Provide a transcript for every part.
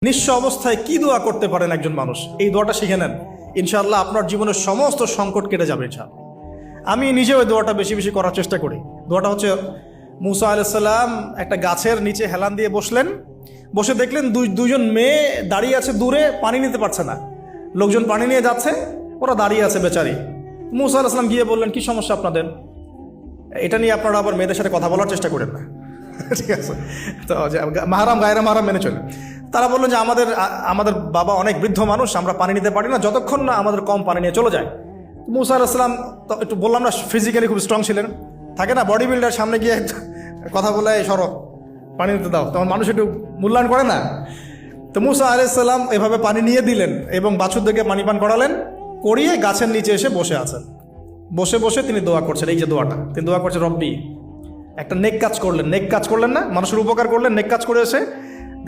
নিঃস্ব অবস্থায় কি দোয়া করতে পারেন একজন মানুষ, এই দোয়াটা শিখে নেন, ইনশাআল্লাহ আপনার জীবনের সমস্ত সংকট কেটে যাবে ইনশাআল্লাহ। আমি নিজেও এই দোয়াটা বেশি বেশি করার চেষ্টা করি। দোয়াটা হচ্ছে, মুসা আলাইহিস সালাম একটা গাছের নিচে হেলান দিয়ে বসলেন, বসে দেখলেন দুইজন মেয়ে দাঁড়িয়ে আছে দূরে, পানি নিতে পারছে না, লোকজন পানি নিয়ে যাচ্ছে, ওরা দাঁড়িয়ে আছে বেচারি। মুসা আলাইহিস সালাম গিয়ে বললেন, কি সমস্যা আপনাদের? এটা নিয়ে আপনারা আবার মেয়েদের সাথে কথা বলার চেষ্টা করেন না, ঠিক আছে? তো মাহারাম গায়রা মাহারাম মেনে চলে। তারা বললেন যে আমাদের বাবা অনেক বৃদ্ধ মানুষ, আমরা পানি নিতে পারি না যতক্ষণ না আমাদের কম পানি নিয়ে চলে যায়। মুসা আলাইহিস সালাম তো একটু বললাম না, ফিজিক্যালি খুব স্ট্রং ছিলেন, থাকে না বডি বিল্ডার, সামনে গিয়ে কথা বলে সরো পানি নিতে দাও, তখন মানুষ একটু মূল্যায়ন করে না। তো মুসা আলাইহিস সালাম এভাবে পানি নিয়ে দিলেন এবং বাছুরদেরকে পানি পান করালেন, করিয়ে গাছের নিচে এসে বসে আছেন। বসে বসে তিনি দোয়া করছেন, এই যে দোয়াটা তিনি দোয়া করছেন, রব্বি, একটা নেক কাজ করলেন, নেক কাজ করলেন না, মানুষের উপকার করলেন, নেক কাজ করে এসে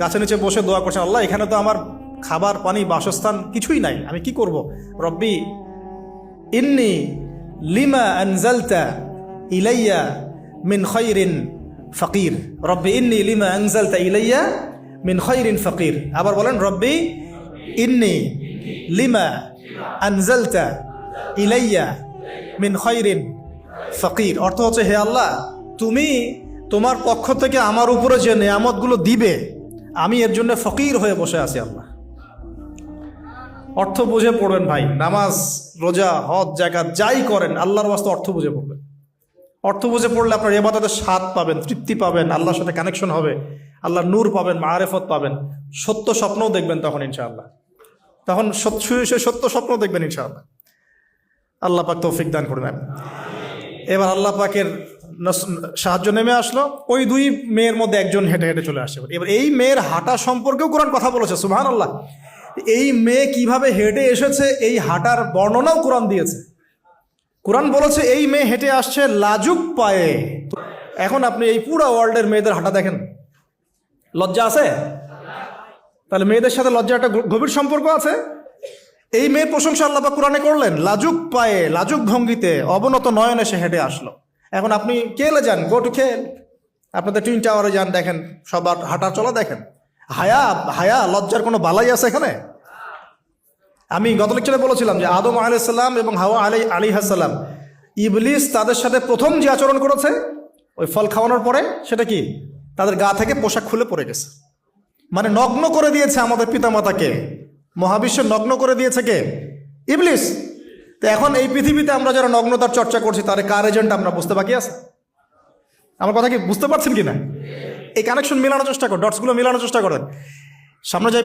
গাছের নিচে বসে দোয়া করছেন, আল্লাহ এখানে তো আমার খাবার পানি বাসস্থান কিছুই নাই, আমি কি করব? রব্বি ইন্নি লিমা আনজালতা ইলাইয়া মিন খায়রিন ফাকির, রব্বি ইন্নি লিমা আনজালতা ইলাইয়া মিন খায়রিন ফাকির। আবার বলেন, রব্বি ইন্নি লিমা আনজালতা ইলাইয়া মিন খায়রিন ফাকির। অর্থ হচ্ছে, হে আল্লাহ, তুমি তোমার পক্ষ থেকে আমার উপরে যে নেয়ামতগুলো দিবে, আমি এর জন্য ফকির হয়ে বসে আছি আল্লাহ। অর্থ বুঝে পড়বেন ভাই, নামাজ রোজা হজ জাকাত যাই করেন আল্লাহর ওয়াস্তে অর্থ বুঝে পড়বেন। অর্থ বুঝে পড়লে আপনার ইবাদতের স্বাদ পাবেন, তৃপ্তি পাবেন, আল্লাহর সাথে কানেকশন হবে, আল্লাহর নূর পাবেন, মাআরিফত পাবেন, সত্য স্বপ্নও দেখবেন তখন ইনশাআল্লাহ। তখন সত্য স্বপ্ন দেখবেন ইনশাআল্লাহ। আল্লাহ পাক তৌফিক দান করে নেন। এবার আল্লাহ পাকের সাহায্য নেমে আসলো, ওই দুই মেয়ের মধ্যে একজন হেঁটে হেঁটে চলে আসে। এবার এই মেয়ের হাঁটা সম্পর্কেও কোরআন কথা বলেছে, সুবহানাল্লাহ। এই মেয়ে কিভাবে হেঁটে এসেছে এই হাঁটার বর্ণনাও কোরআন দিয়েছে। কোরআন বলেছে এই মেয়ে হেঁটে আসছে লাজুক পায়ে। এখন আপনি এই পুরো ওয়ার্ল্ডের মেয়েদের হাঁটা দেখেন, লজ্জা আছে? তাহলে মেয়েদের সাথে লজ্জা একটা গভীর সম্পর্ক আছে। এই মেয়ের প্রশংসা আল্লাহ পাক কোরআনে করলেন, লাজুক পায়ে লাজুক ভঙ্গিতে অবনত নয়নে সে হেঁটে আসলো। এখন আপনি কেলে যান, গো টু খেল, আপনাদের টুইন টাওয়ারে যান, দেখেন সবার হাঁটা চলা দেখেন। হায়া লজ্জার কোনো বালাই আছে এখানে? আমি গত লেকচারে বলেছিলাম যে আদম আলাইহিস সালাম এবং হাওয়া আলাইহিস সালাম, ইবলিস তাদের সাথে প্রথম যে আচরণ করেছে ওই ফল খাওয়ানোর পরে, সেটা কি? তাদের গা থেকে পোশাক খুলে পড়ে গেছে, মানে নগ্ন করে দিয়েছে আমাদের পিতামাতাকে। মহাবিশ্বের নগ্ন করে দিয়েছে কে? ইবলিস। তো এখন এই পৃথিবীতে আমরা যারা নগ্নতার চর্চা করছি, তার কার এজেন্ট আমরা বুঝতে বাকি আছে? আমার কথা কি বুঝতে পারছেন কিনা? এই কানেকশন মেলানোর চেষ্টা করেন, ডটসগুলো মেলানোর চেষ্টা করেন। সামনে যাই।